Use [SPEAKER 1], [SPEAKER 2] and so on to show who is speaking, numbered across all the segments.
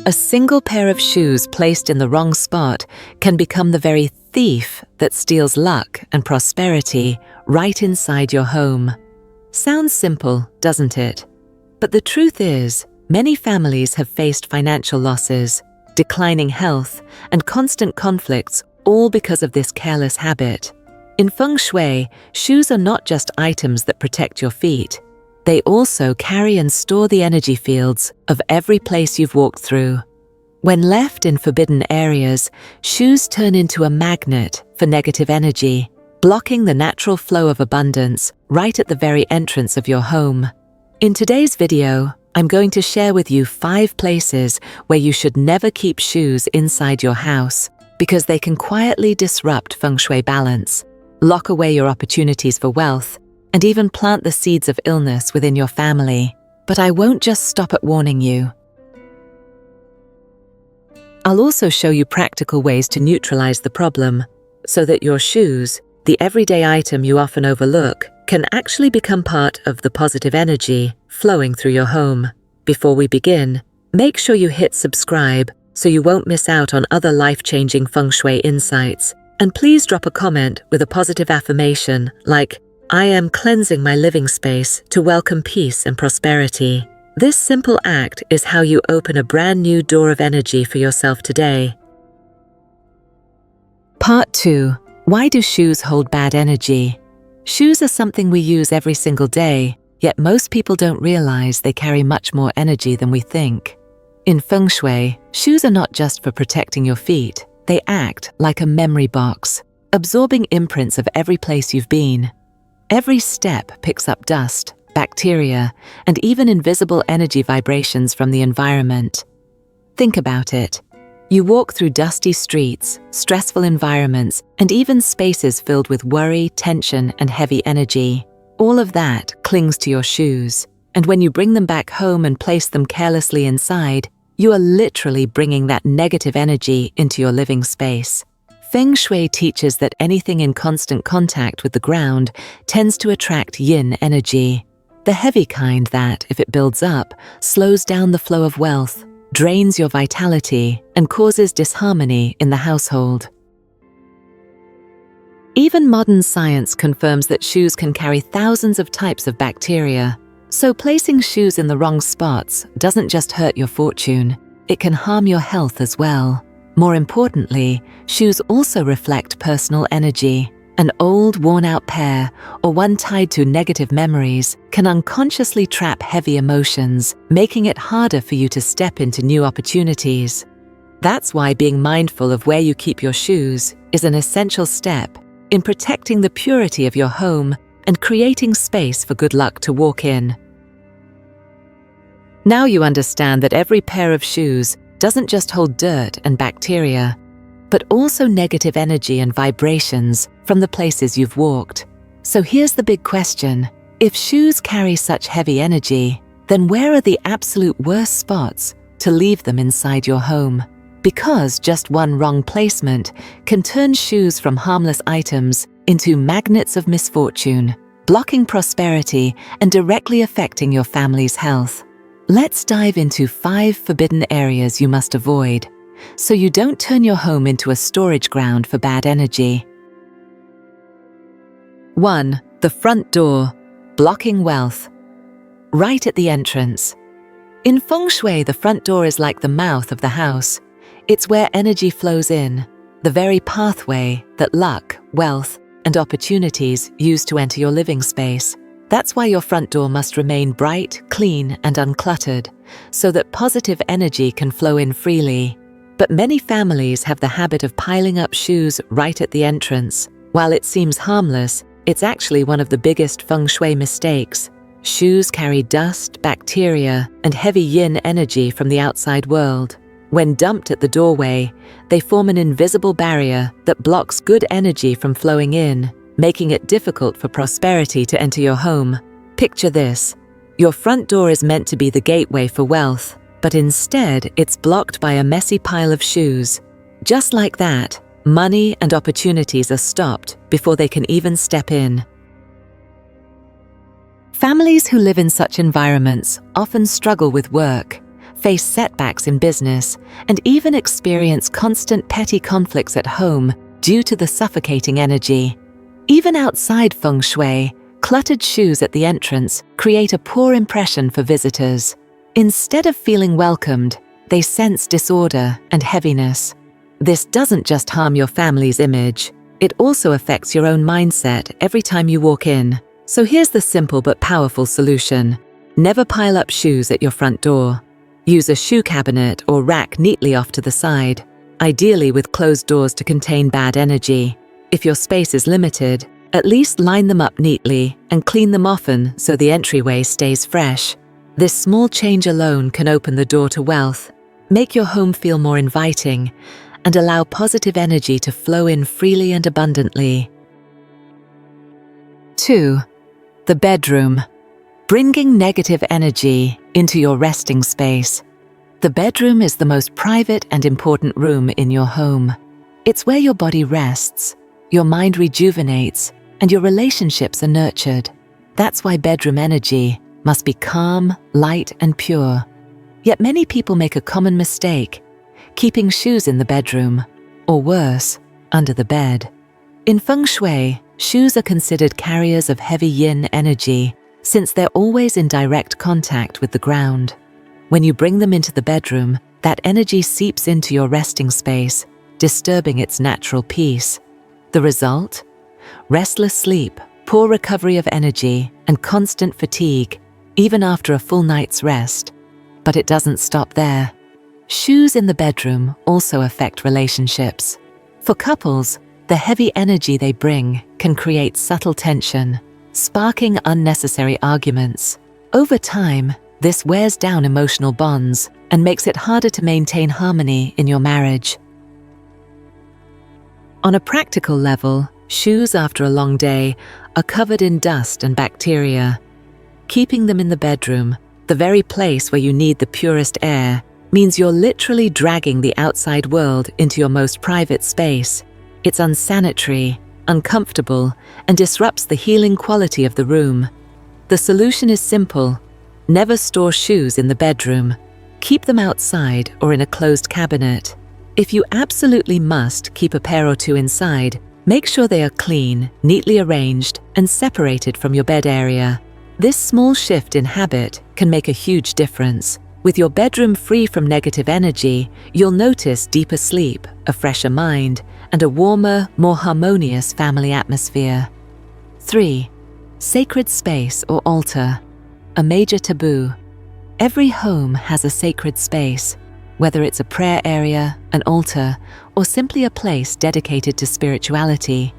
[SPEAKER 1] A single pair of shoes placed in the wrong spot can become the very thief that steals luck and prosperity right inside your home. Sounds simple, doesn't it? But the truth is, many families have faced financial losses, declining health, and constant conflicts, all because of this careless habit. In Feng Shui, shoes are not just items that protect your feet. They also carry and store the energy fields of every place you've walked through. When left in forbidden areas, shoes turn into a magnet for negative energy, blocking the natural flow of abundance right at the very entrance of your home. In today's video, I'm going to share with you 5 places where you should never keep shoes inside your house because they can quietly disrupt Feng Shui balance, lock away your opportunities for wealth, and even plant the seeds of illness within your family. But I won't just stop at warning you. I'll also show you practical ways to neutralize the problem, so that your shoes, the everyday item you often overlook, can actually become part of the positive energy flowing through your home. Before we begin, make sure you hit subscribe so you won't miss out on other life-changing Feng Shui insights. And please drop a comment with a positive affirmation like, "I am cleansing my living space to welcome peace and prosperity." This simple act is how you open a brand new door of energy for yourself today. Part 2. Why do shoes hold bad energy? Shoes are something we use every single day, yet most people don't realize they carry much more energy than we think. In Feng Shui, shoes are not just for protecting your feet. They act like a memory box, absorbing imprints of every place you've been. Every step picks up dust, bacteria, and even invisible energy vibrations from the environment. Think about it. You walk through dusty streets, stressful environments, and even spaces filled with worry, tension, and heavy energy. All of that clings to your shoes, and when you bring them back home and place them carelessly inside, you are literally bringing that negative energy into your living space. Feng Shui teaches that anything in constant contact with the ground tends to attract yin energy, the heavy kind that, if it builds up, slows down the flow of wealth, drains your vitality, and causes disharmony in the household. Even modern science confirms that shoes can carry thousands of types of bacteria. So placing shoes in the wrong spots doesn't just hurt your fortune, it can harm your health as well. More importantly, shoes also reflect personal energy. An old, worn-out pair, or one tied to negative memories, can unconsciously trap heavy emotions, making it harder for you to step into new opportunities. That's why being mindful of where you keep your shoes is an essential step in protecting the purity of your home and creating space for good luck to walk in. Now you understand that every pair of shoes doesn't just hold dirt and bacteria, but also negative energy and vibrations from the places you've walked. So here's the big question. If shoes carry such heavy energy, then where are the absolute worst spots to leave them inside your home? Because just one wrong placement can turn shoes from harmless items into magnets of misfortune, blocking prosperity and directly affecting your family's health. Let's dive into 5 forbidden areas you must avoid, so you don't turn your home into a storage ground for bad energy. 1. The front door, blocking wealth. Right at the entrance. In Feng Shui, the front door is like the mouth of the house. It's where energy flows in, the very pathway that luck, wealth, and opportunities use to enter your living space. That's why your front door must remain bright, clean, and uncluttered, so that positive energy can flow in freely. But many families have the habit of piling up shoes right at the entrance. While it seems harmless, it's actually one of the biggest Feng Shui mistakes. Shoes carry dust, bacteria, and heavy yin energy from the outside world. When dumped at the doorway, they form an invisible barrier that blocks good energy from flowing in, making it difficult for prosperity to enter your home. Picture this. Your front door is meant to be the gateway for wealth, but instead it's blocked by a messy pile of shoes. Just like that, money and opportunities are stopped before they can even step in. Families who live in such environments often struggle with work, face setbacks in business, and even experience constant petty conflicts at home due to the suffocating energy. Even outside Feng Shui, cluttered shoes at the entrance create a poor impression for visitors. Instead of feeling welcomed, they sense disorder and heaviness. This doesn't just harm your family's image, it also affects your own mindset every time you walk in. So here's the simple but powerful solution. Never pile up shoes at your front door. Use a shoe cabinet or rack neatly off to the side, ideally with closed doors to contain bad energy. If your space is limited, at least line them up neatly and clean them often so the entryway stays fresh. This small change alone can open the door to wealth, make your home feel more inviting, and allow positive energy to flow in freely and abundantly. 2. The bedroom. Bringing negative energy into your resting space. The bedroom is the most private and important room in your home. It's where your body rests, your mind rejuvenates, and your relationships are nurtured. That's why bedroom energy must be calm, light, and pure. Yet many people make a common mistake, keeping shoes in the bedroom, or worse, under the bed. In Feng Shui, shoes are considered carriers of heavy yin energy, since they're always in direct contact with the ground. When you bring them into the bedroom, that energy seeps into your resting space, disturbing its natural peace. The result? Restless sleep, poor recovery of energy, and constant fatigue, even after a full night's rest. But it doesn't stop there. Shoes in the bedroom also affect relationships. For couples, the heavy energy they bring can create subtle tension, sparking unnecessary arguments. Over time, this wears down emotional bonds and makes it harder to maintain harmony in your marriage. On a practical level, shoes after a long day are covered in dust and bacteria. Keeping them in the bedroom, the very place where you need the purest air, means you're literally dragging the outside world into your most private space. It's unsanitary, uncomfortable, and disrupts the healing quality of the room. The solution is simple. Never store shoes in the bedroom. Keep them outside or in a closed cabinet. If you absolutely must keep a pair or two inside, make sure they are clean, neatly arranged, and separated from your bed area. This small shift in habit can make a huge difference. With your bedroom free from negative energy, you'll notice deeper sleep, a fresher mind, and a warmer, more harmonious family atmosphere. 3. Sacred space or altar. A major taboo. Every home has a sacred space, whether it's a prayer area, an altar, or simply a place dedicated to spirituality.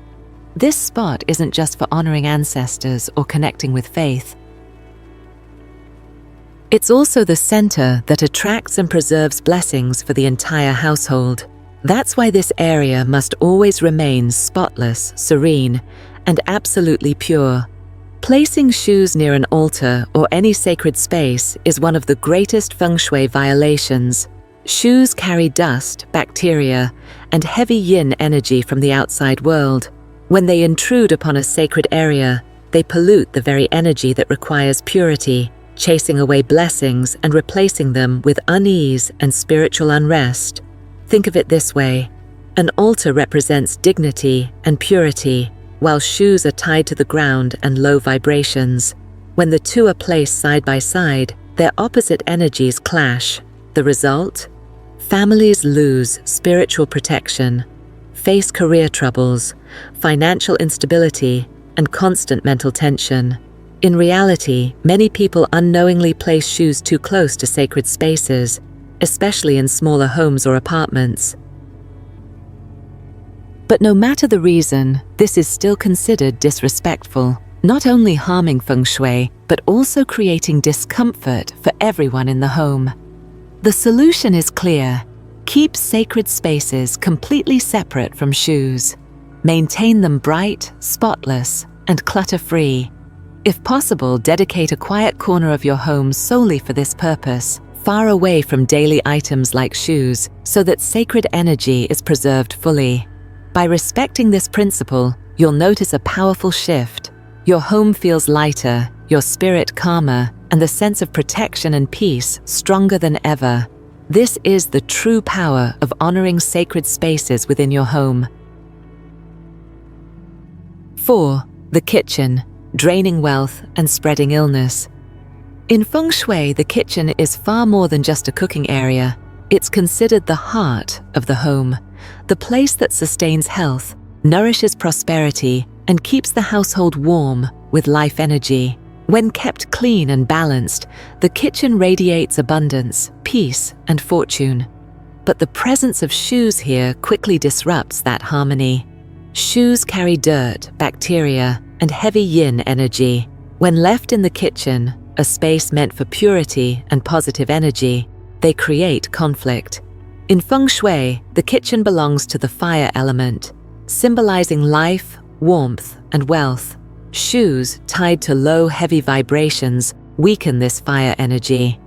[SPEAKER 1] This spot isn't just for honoring ancestors or connecting with faith. It's also the center that attracts and preserves blessings for the entire household. That's why this area must always remain spotless, serene, and absolutely pure. Placing shoes near an altar or any sacred space is one of the greatest Feng Shui violations. Shoes carry dust, bacteria, and heavy yin energy from the outside world. When they intrude upon a sacred area, they pollute the very energy that requires purity, chasing away blessings and replacing them with unease and spiritual unrest. Think of it this way. An altar represents dignity and purity, while shoes are tied to the ground and low vibrations. When the two are placed side by side, their opposite energies clash. The result? Families lose spiritual protection, face career troubles, financial instability, and constant mental tension. In reality, many people unknowingly place shoes too close to sacred spaces, especially in smaller homes or apartments. But no matter the reason, this is still considered disrespectful, not only harming Feng Shui, but also creating discomfort for everyone in the home. The solution is clear. Keep sacred spaces completely separate from shoes. Maintain them bright, spotless, and clutter-free. If possible, dedicate a quiet corner of your home solely for this purpose, far away from daily items like shoes, so that sacred energy is preserved fully. By respecting this principle, you'll notice a powerful shift. Your home feels lighter, your spirit calmer, and the sense of protection and peace stronger than ever. This is the true power of honoring sacred spaces within your home. 4. The kitchen, draining wealth and spreading illness. In Feng Shui, the kitchen is far more than just a cooking area. It's considered the heart of the home, the place that sustains health, nourishes prosperity, and keeps the household warm with life energy. When kept clean and balanced, the kitchen radiates abundance, peace, and fortune. But the presence of shoes here quickly disrupts that harmony. Shoes carry dirt, bacteria, and heavy yin energy. When left in the kitchen, a space meant for purity and positive energy, they create conflict. In Feng Shui, the kitchen belongs to the fire element, symbolizing life, warmth, and wealth. Shoes tied to low, heavy vibrations weaken this fire energy.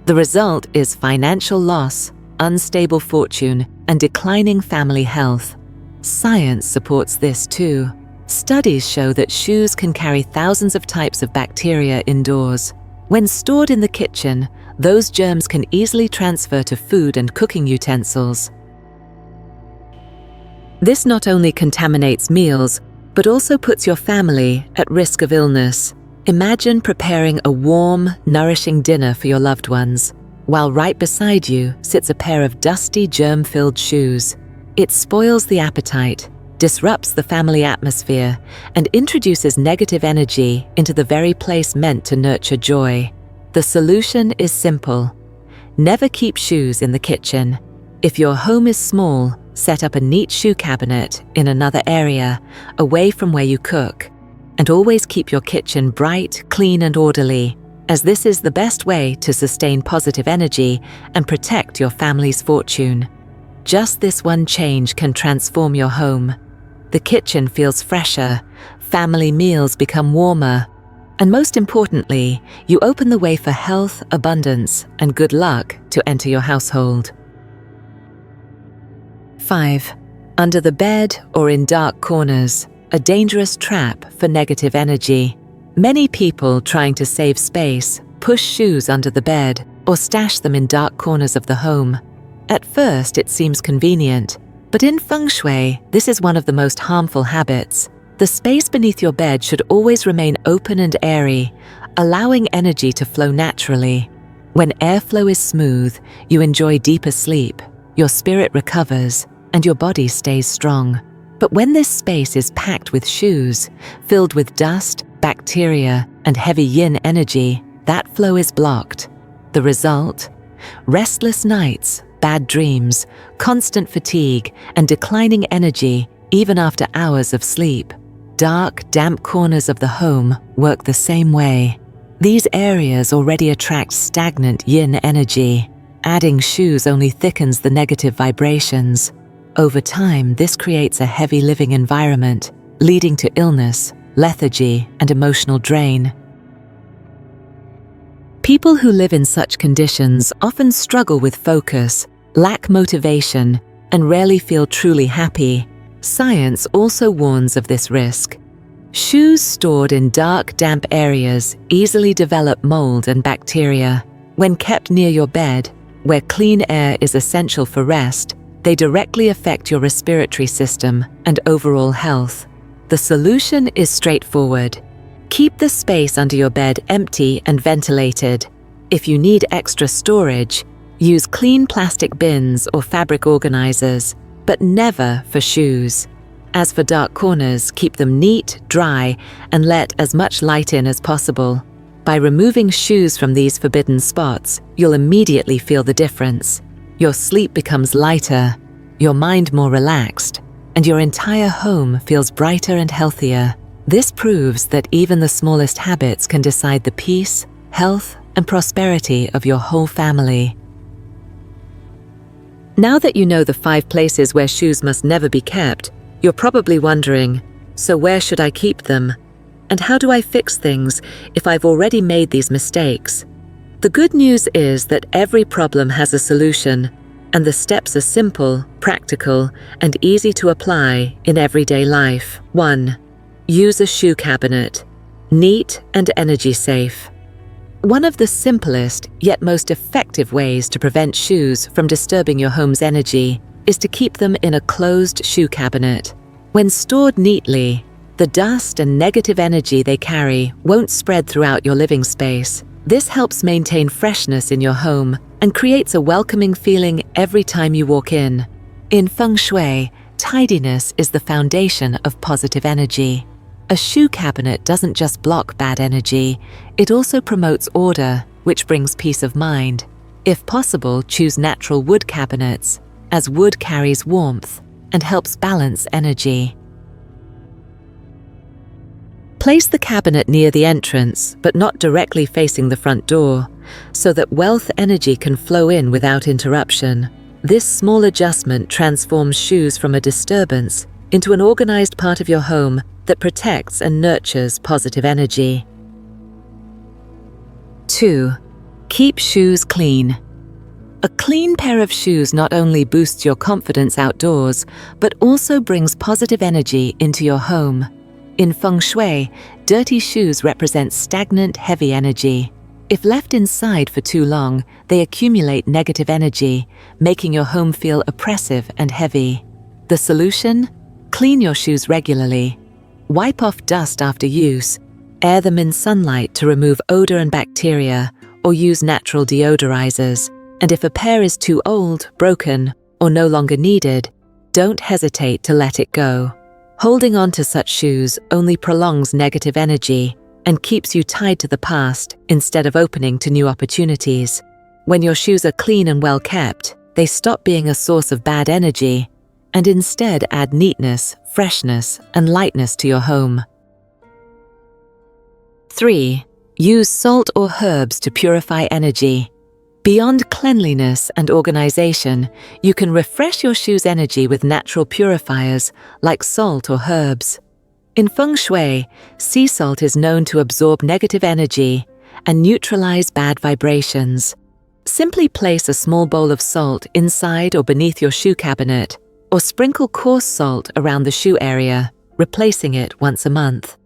[SPEAKER 1] The result is financial loss, unstable fortune, and declining family health. Science supports this too. Studies show that shoes can carry thousands of types of bacteria indoors. When stored in the kitchen, those germs can easily transfer to food and cooking utensils. This not only contaminates meals, but also puts your family at risk of illness. Imagine preparing a warm, nourishing dinner for your loved ones, while right beside you sits a pair of dusty, germ-filled shoes. It spoils the appetite, disrupts the family atmosphere, and introduces negative energy into the very place meant to nurture joy. The solution is simple. Never keep shoes in the kitchen. If your home is small, set up a neat shoe cabinet in another area, away from where you cook. And always keep your kitchen bright, clean, and orderly, as this is the best way to sustain positive energy and protect your family's fortune. Just this one change can transform your home. The kitchen feels fresher, family meals become warmer, and most importantly, you open the way for health, abundance, and good luck to enter your household. 5. Under the bed or in dark corners, a dangerous trap for negative energy. Many people trying to save space push shoes under the bed or stash them in dark corners of the home. At first, it seems convenient, but in Feng Shui, this is one of the most harmful habits. The space beneath your bed should always remain open and airy, allowing energy to flow naturally. When airflow is smooth, you enjoy deeper sleep, your spirit recovers, and your body stays strong. But when this space is packed with shoes, filled with dust, bacteria, and heavy yin energy, that flow is blocked. The result? Restless nights, bad dreams, constant fatigue, and declining energy even after hours of sleep. Dark, damp corners of the home work the same way. These areas already attract stagnant yin energy. Adding shoes only thickens the negative vibrations. Over time, this creates a heavy living environment, leading to illness, lethargy, and emotional drain. People who live in such conditions often struggle with focus, lack motivation, and rarely feel truly happy. Science also warns of this risk. Shoes stored in dark, damp areas easily develop mold and bacteria. When kept near your bed, where clean air is essential for rest, they directly affect your respiratory system and overall health. The solution is straightforward. Keep the space under your bed empty and ventilated. If you need extra storage, use clean plastic bins or fabric organizers, but never for shoes. As for dark corners, keep them neat, dry, and let as much light in as possible. By removing shoes from these forbidden spots, you'll immediately feel the difference. Your sleep becomes lighter, your mind more relaxed, and your entire home feels brighter and healthier. This proves that even the smallest habits can decide the peace, health, and prosperity of your whole family. Now that you know the 5 places where shoes must never be kept, you're probably wondering, so where should I keep them? And how do I fix things if I've already made these mistakes? The good news is that every problem has a solution, and the steps are simple, practical, and easy to apply in everyday life. 1. Use a shoe cabinet. Neat and energy safe. One of the simplest yet most effective ways to prevent shoes from disturbing your home's energy is to keep them in a closed shoe cabinet. When stored neatly, the dust and negative energy they carry won't spread throughout your living space. This helps maintain freshness in your home and creates a welcoming feeling every time you walk in. In Feng Shui, tidiness is the foundation of positive energy. A shoe cabinet doesn't just block bad energy, it also promotes order, which brings peace of mind. If possible, choose natural wood cabinets, as wood carries warmth and helps balance energy. Place the cabinet near the entrance, but not directly facing the front door, so that wealth energy can flow in without interruption. This small adjustment transforms shoes from a disturbance into an organized part of your home that protects and nurtures positive energy. 2. Keep shoes clean. A clean pair of shoes not only boosts your confidence outdoors, but also brings positive energy into your home. In Feng Shui, dirty shoes represent stagnant, heavy energy. If left inside for too long, they accumulate negative energy, making your home feel oppressive and heavy. The solution? Clean your shoes regularly. Wipe off dust after use, air them in sunlight to remove odor and bacteria, or use natural deodorizers. And if a pair is too old, broken, or no longer needed, don't hesitate to let it go. Holding on to such shoes only prolongs negative energy and keeps you tied to the past instead of opening to new opportunities. When your shoes are clean and well kept, they stop being a source of bad energy and instead add neatness, freshness, and lightness to your home. 3. Use salt or herbs to purify energy. Beyond cleanliness and organization, you can refresh your shoes' energy with natural purifiers like salt or herbs. In Feng Shui, sea salt is known to absorb negative energy and neutralize bad vibrations. Simply place a small bowl of salt inside or beneath your shoe cabinet, or sprinkle coarse salt around the shoe area, replacing it once a month.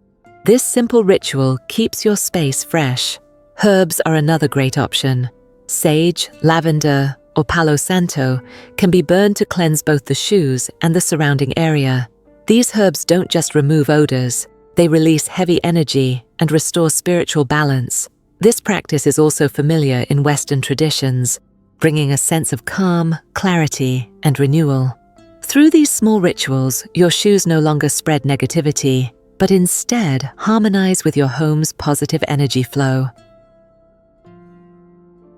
[SPEAKER 1] This simple ritual keeps your space fresh. Herbs are another great option. Sage, lavender, or Palo Santo can be burned to cleanse both the shoes and the surrounding area. These herbs don't just remove odors, they release heavy energy and restore spiritual balance. This practice is also familiar in Western traditions, bringing a sense of calm, clarity, and renewal. Through these small rituals, your shoes no longer spread negativity, but instead harmonize with your home's positive energy flow.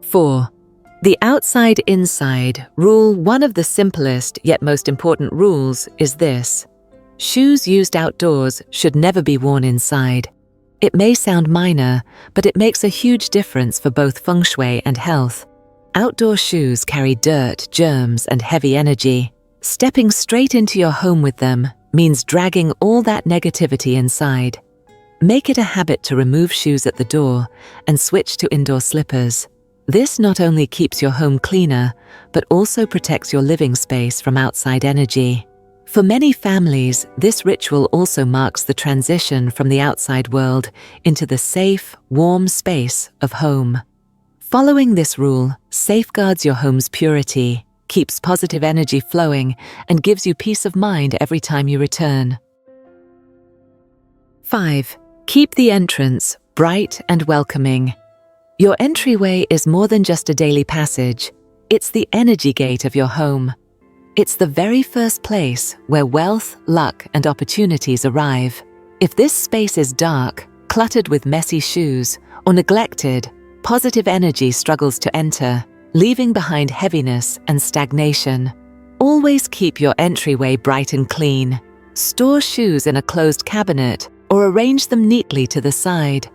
[SPEAKER 1] 4. The outside-inside rule. One of the simplest yet most important rules is this: shoes used outdoors should never be worn inside. It may sound minor, but it makes a huge difference for both feng shui and health. Outdoor shoes carry dirt, germs, and heavy energy. Stepping straight into your home with them means dragging all that negativity inside. Make it a habit to remove shoes at the door and switch to indoor slippers. This not only keeps your home cleaner, but also protects your living space from outside energy. For many families, this ritual also marks the transition from the outside world into the safe, warm space of home. Following this rule safeguards your home's purity, keeps positive energy flowing, and gives you peace of mind every time you return. 5. Keep the entrance bright and welcoming. Your entryway is more than just a daily passage. It's the energy gate of your home. It's the very first place where wealth, luck, and opportunities arrive. If this space is dark, cluttered with messy shoes, or neglected, positive energy struggles to enter, leaving behind heaviness and stagnation. Always keep your entryway bright and clean. Store shoes in a closed cabinet or arrange them neatly to the side.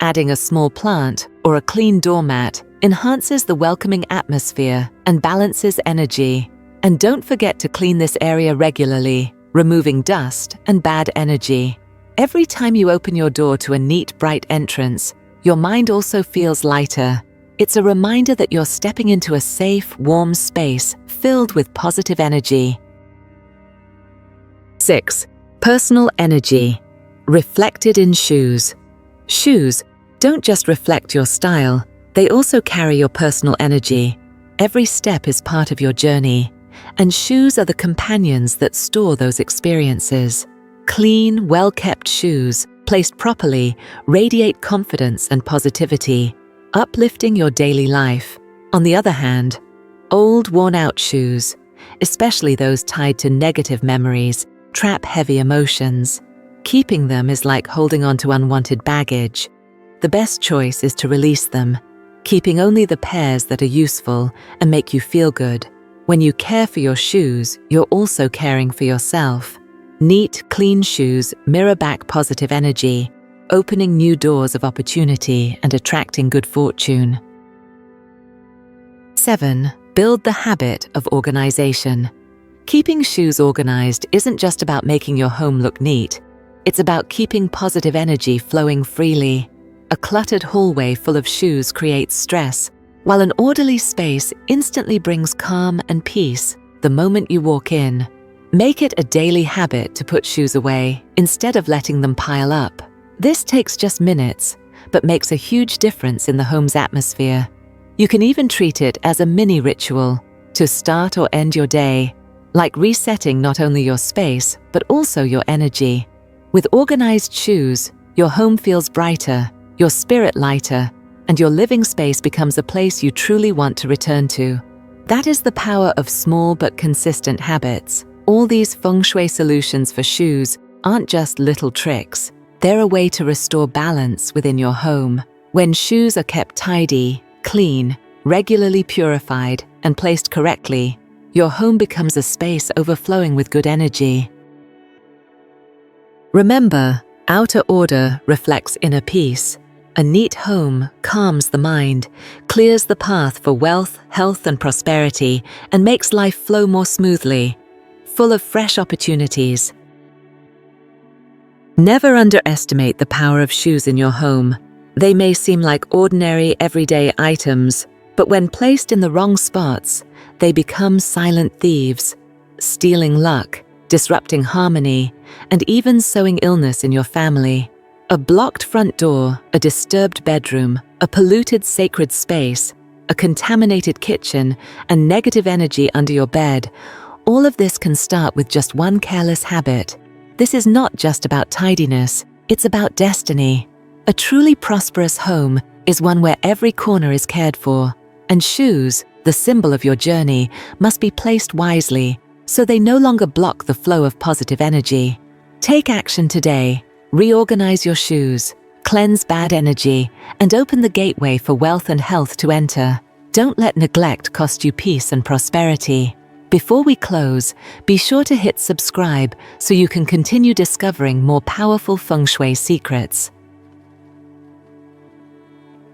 [SPEAKER 1] Adding a small plant or a clean doormat enhances the welcoming atmosphere and balances energy. And don't forget to clean this area regularly, removing dust and bad energy. Every time you open your door to a neat, bright entrance, your mind also feels lighter. It's a reminder that you're stepping into a safe, warm space filled with positive energy. 6. Personal energy. Reflected in shoes. Shoes, don't just reflect your style, they also carry your personal energy. Every step is part of your journey, and shoes are the companions that store those experiences. Clean, well-kept shoes, placed properly, radiate confidence and positivity, uplifting your daily life. On the other hand, old, worn-out shoes, especially those tied to negative memories, trap heavy emotions. Keeping them is like holding on to unwanted baggage. The best choice is to release them, keeping only the pairs that are useful and make you feel good. When you care for your shoes, you're also caring for yourself. Neat, clean shoes mirror back positive energy, opening new doors of opportunity and attracting good fortune. 7. Build the habit of organization. Keeping shoes organized isn't just about making your home look neat. It's about keeping positive energy flowing freely. A cluttered hallway full of shoes creates stress, while an orderly space instantly brings calm and peace the moment you walk in. Make it a daily habit to put shoes away instead of letting them pile up. This takes just minutes, but makes a huge difference in the home's atmosphere. You can even treat it as a mini ritual to start or end your day, like resetting not only your space, but also your energy. With organized shoes, your home feels brighter, your spirit lighter, and your living space becomes a place you truly want to return to. That is the power of small but consistent habits. All these Feng Shui solutions for shoes aren't just little tricks. They're a way to restore balance within your home. When shoes are kept tidy, clean, regularly purified, and placed correctly, your home becomes a space overflowing with good energy. Remember, outer order reflects inner peace. A neat home calms the mind, clears the path for wealth, health, and prosperity, and makes life flow more smoothly, full of fresh opportunities. Never underestimate the power of shoes in your home. They may seem like ordinary, everyday items, but when placed in the wrong spots, they become silent thieves, stealing luck, disrupting harmony, and even sowing illness in your family. A blocked front door, a disturbed bedroom, a polluted sacred space, a contaminated kitchen, and negative energy under your bed. All of this can start with just one careless habit. This is not just about tidiness, it's about destiny. A truly prosperous home is one where every corner is cared for, and shoes, the symbol of your journey, must be placed wisely so they no longer block the flow of positive energy. Take action today. Reorganize your shoes, cleanse bad energy, and open the gateway for wealth and health to enter. Don't let neglect cost you peace and prosperity. Before we close, be sure to hit subscribe so you can continue discovering more powerful Feng Shui secrets.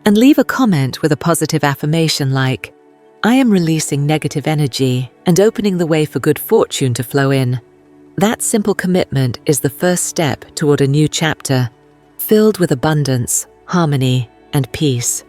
[SPEAKER 1] And leave a comment with a positive affirmation like, "I am releasing negative energy and opening the way for good fortune to flow in." That simple commitment is the first step toward a new chapter, filled with abundance, harmony, and peace.